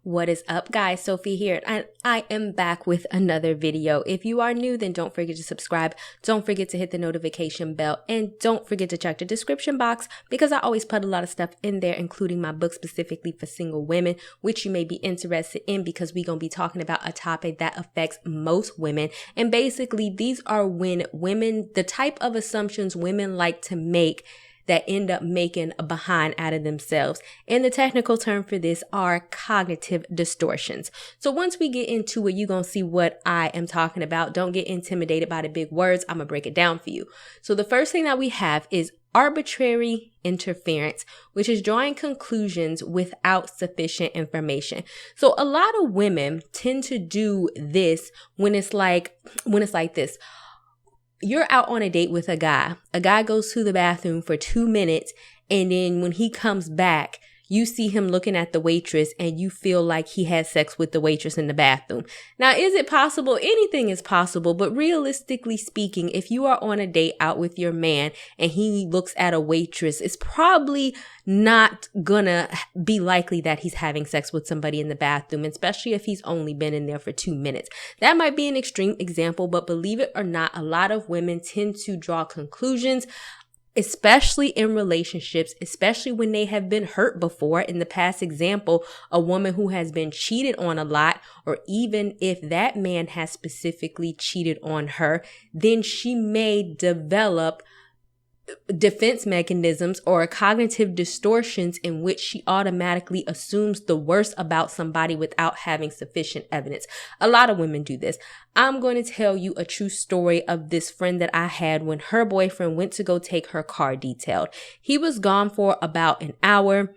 What is up, guys? Sophie here, and I am back with another video. If you are new, then don't forget to subscribe. Don't forget to hit the notification bell, and don't forget to check the description box because I always put a lot of stuff in there, including my book specifically for single women, which you may be interested in because we're going to be talking about a topic that affects most women. And basically, these are when women, the type of assumptions women like to make that end up making a behind out of themselves. And the technical term for this are cognitive distortions. So once we get into it, you're going to see what I am talking about. Don't get intimidated by the big words. I'm going to break it down for you. So the first thing that we have is arbitrary interference, which is drawing conclusions without sufficient information. So a lot of women tend to do this when it's like this. You're out on a date with a guy. A guy goes to the bathroom for 2 minutes, and then when he comes back, you see him looking at the waitress and you feel like he had sex with the waitress in the bathroom. Now, is it possible? Anything is possible, but realistically speaking, if you are on a date out with your man and he looks at a waitress, it's probably not gonna be likely that he's having sex with somebody in the bathroom, especially if he's only been in there for 2 minutes. That might be an extreme example, but believe it or not, a lot of women tend to draw conclusions, especially in relationships, especially when they have been hurt before. In the past example, a woman who has been cheated on a lot, or even if that man has specifically cheated on her, then she may develop defense mechanisms or cognitive distortions in which she automatically assumes the worst about somebody without having sufficient evidence. A lot of women do this. I'm going to tell you a true story of this friend that I had when her boyfriend went to go take her car detailed. He was gone for about an hour.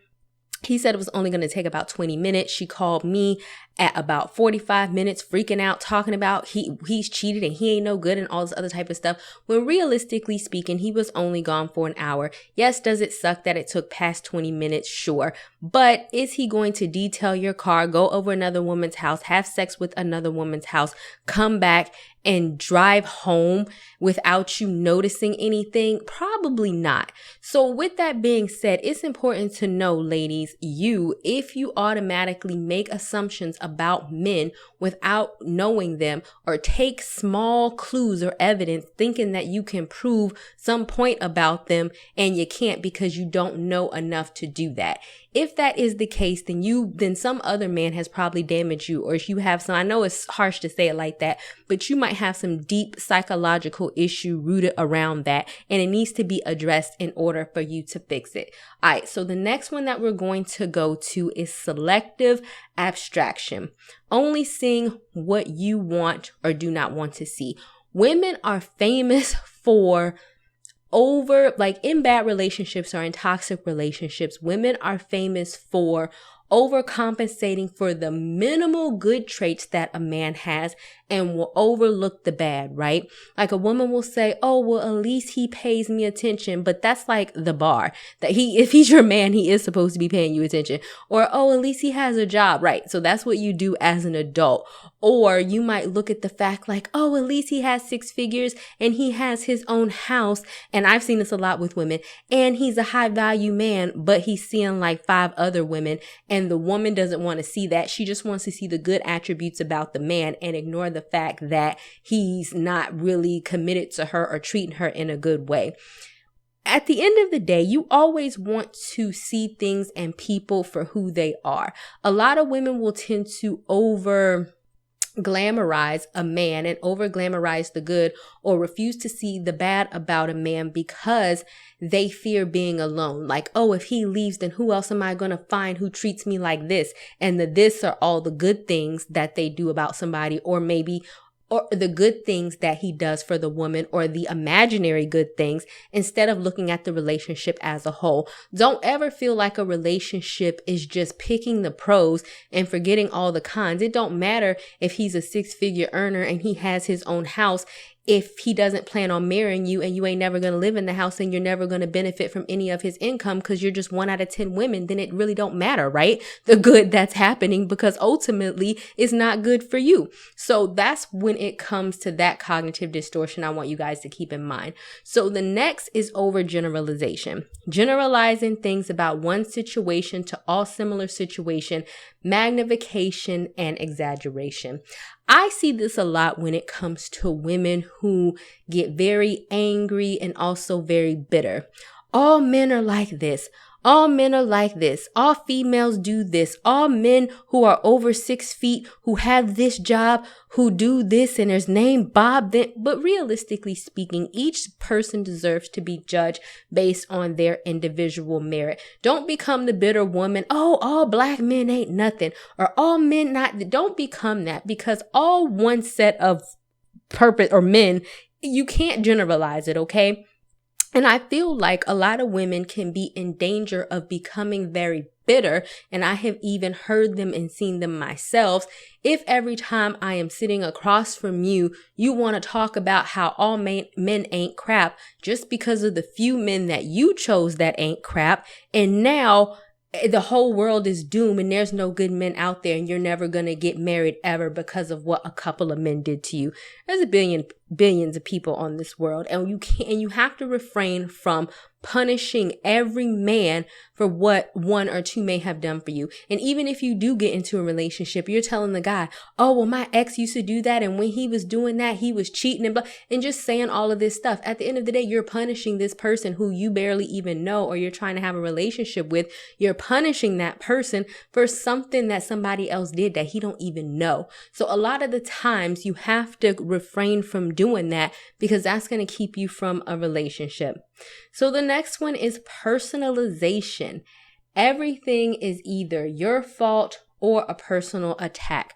He said it was only going to take about 20 minutes. She called me at about 45 minutes, freaking out, talking about he's cheated and he ain't no good and all this other type of stuff. When realistically speaking, he was only gone for an hour. Yes, does it suck that it took past 20 minutes? Sure. But is he going to detail your car, go over another woman's house, have sex with another woman's house, come back and drive home without you noticing anything? Probably not. So with that being said, it's important to know, ladies, if you automatically make assumptions about men without knowing them, or take small clues or evidence thinking that you can prove some point about them and you can't because you don't know enough to do that. If that is the case, then some other man has probably damaged you, or if you have some, I know it's harsh to say it like that, but you might have some deep psychological issue rooted around that, and it needs to be addressed in order for you to fix it. All right, so the next one that we're going to go to is selective abstraction. Only seeing what you want or do not want to see. Women are famous for in bad relationships or in toxic relationships, women are famous for overcompensating for the minimal good traits that a man has and will overlook the bad, right? Like a woman will say, oh, well, at least he pays me attention. But that's like the bar that if he's your man, he is supposed to be paying you attention. Or, oh, at least he has a job, right? So that's what you do as an adult. Or you might look at the fact like, oh, at least he has 6 figures and he has his own house. And I've seen this a lot with women, and he's a high value man, but he's seeing like 5 other women. And the woman doesn't want to see that. She just wants to see the good attributes about the man and ignore the fact that he's not really committed to her or treating her in a good way. At the end of the day, you always want to see things and people for who they are. A lot of women will tend to glamorize a man and over glamorize the good, or refuse to see the bad about a man because they fear being alone. Like, oh, if he leaves, then who else am I going to find who treats me like this? And this are all the good things that they do about somebody, or the good things that he does for the woman, or the imaginary good things, instead of looking at the relationship as a whole. Don't ever feel like a relationship is just picking the pros and forgetting all the cons. It don't matter if he's a 6-figure earner and he has his own house. If he doesn't plan on marrying you and you ain't never going to live in the house and you're never going to benefit from any of his income because you're just 1 out of 10 women, then it really don't matter, right? The good that's happening, because ultimately it's not good for you. So that's when it comes to that cognitive distortion I want you guys to keep in mind. So the next is overgeneralization. Generalizing things about one situation to all similar situations magnification and exaggeration. I see this a lot when it comes to women who get very angry and also very bitter. All men are like this. All men are like this. All females do this. All men who are over 6 feet, who have this job, who do this, and there's name Bob. But realistically speaking, each person deserves to be judged based on their individual merit. Don't become the bitter woman. Oh, all black men ain't nothing. Or all men not. Don't become that, because all one set of purpose or men, you can't generalize it, okay? And I feel like a lot of women can be in danger of becoming very bitter, and I have even heard them and seen them myself. If every time I am sitting across from you, you want to talk about how all men ain't crap just because of the few men that you chose that ain't crap, and now the whole world is doomed and there's no good men out there and you're never going to get married ever because of what a couple of men did to you. There's billions of people on this world, and you have to refrain from punishing every man for what one or two may have done for you. And even if you do get into a relationship, you're telling the guy, oh, well, my ex used to do that, and when he was doing that, he was cheating and blah, and just saying all of this stuff. At the end of the day, you're punishing this person who you barely even know or you're trying to have a relationship with. You're punishing that person for something that somebody else did that he don't even know. So a lot of the times you have to refrain from doing that, because that's going to keep you from a relationship. So the next one is personalization. Everything is either your fault or a personal attack.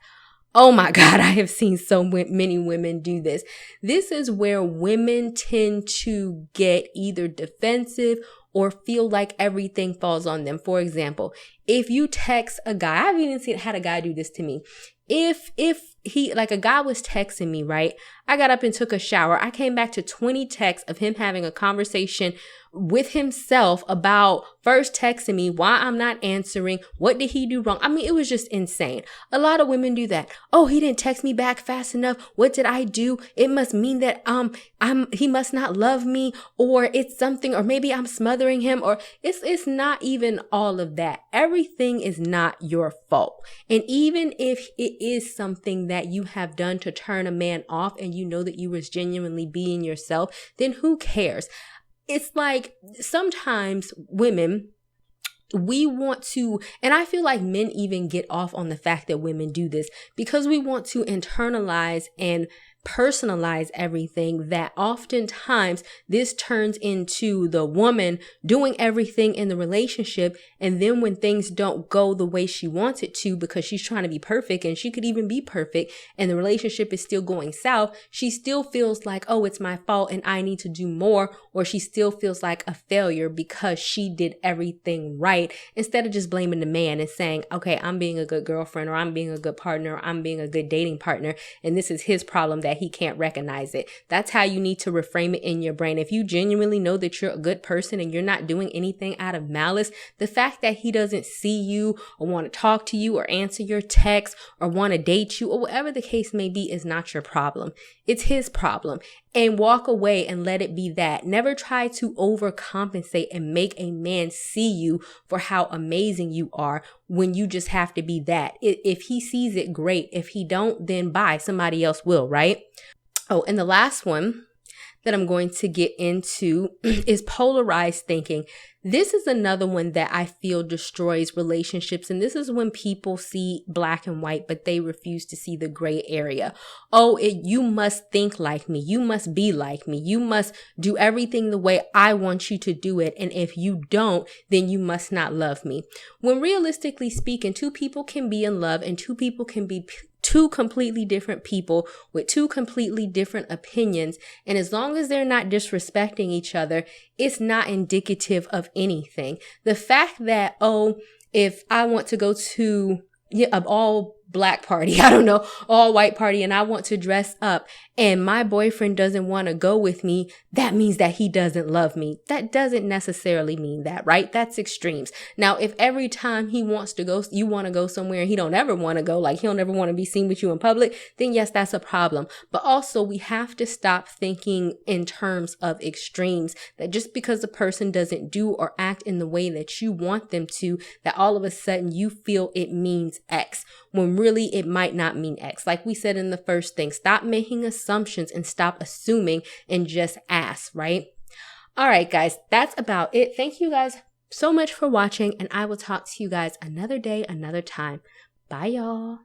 Oh my God, I have seen so many women do this. This is where women tend to get either defensive or feel like everything falls on them. For example, if you text a guy, I've even had a guy do this to me. If he, like a guy was texting me, right? I got up and took a shower. I came back to 20 texts of him having a conversation with himself about first texting me, why I'm not answering, what did he do wrong? I mean, it was just insane. A lot of women do that. Oh, he didn't text me back fast enough. What did I do? It must mean that he must not love me, or it's something, or maybe I'm smothering him, or it's not even all of that. Everything is not your fault. And even if it is something that you have done to turn a man off and you know that you was genuinely being yourself, then who cares? It's like sometimes women, we want to, and I feel like men even get off on the fact that women do this because we want to internalize and personalize everything, that oftentimes this turns into the woman doing everything in the relationship, and then when things don't go the way she wants it to because she's trying to be perfect, and she could even be perfect, and the relationship is still going south, she still feels like, oh, it's my fault and I need to do more, or she still feels like a failure because she did everything right, instead of just blaming the man and saying, okay, I'm being a good girlfriend, or I'm being a good partner, or I'm being a good dating partner, and this is his problem that he can't recognize it. That's how you need to reframe it in your brain. If you genuinely know that you're a good person and you're not doing anything out of malice, the fact that he doesn't see you or want to talk to you or answer your text or want to date you or whatever the case may be is not your problem. It's his problem. And walk away and let it be that. Never try to overcompensate and make a man see you for how amazing you are when you just have to be that. If he sees it, great. If he don't, then bye. Somebody else will, right? Oh, and the last one that I'm going to get into is polarized thinking. This is another one that I feel destroys relationships. And this is when people see black and white, but they refuse to see the gray area. Oh, you must think like me. You must be like me. You must do everything the way I want you to do it. And if you don't, then you must not love me. When realistically speaking, two people can be in love and two people can be two completely different people with two completely different opinions. And as long as they're not disrespecting each other, it's not indicative of anything. The fact that, oh, if I want to go to, of all black party, I don't know, all white party, and I want to dress up and my boyfriend doesn't want to go with me, that means that he doesn't love me. That doesn't necessarily mean that, right? That's extremes. Now, if every time he wants to go, you want to go somewhere and he don't ever want to go, like he'll never want to be seen with you in public, then yes, that's a problem. But also we have to stop thinking in terms of extremes, that just because a person doesn't do or act in the way that you want them to, that all of a sudden you feel it means X, when really it might not mean X. Like we said in the first thing, stop making assumptions and stop assuming and just ask, right? All right, guys, that's about it. Thank you guys so much for watching, and I will talk to you guys another day, another time. Bye, y'all.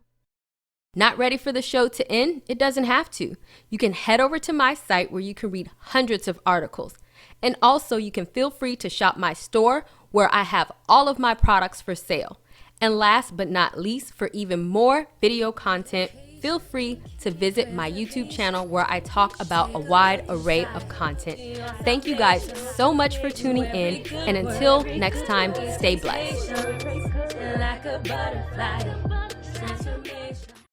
Not ready for the show to end? It doesn't have to. You can head over to my site where you can read hundreds of articles. And also you can feel free to shop my store where I have all of my products for sale. And last but not least, for even more video content, feel free to visit my YouTube channel where I talk about a wide array of content. Thank you guys so much for tuning in, and until next time, stay blessed.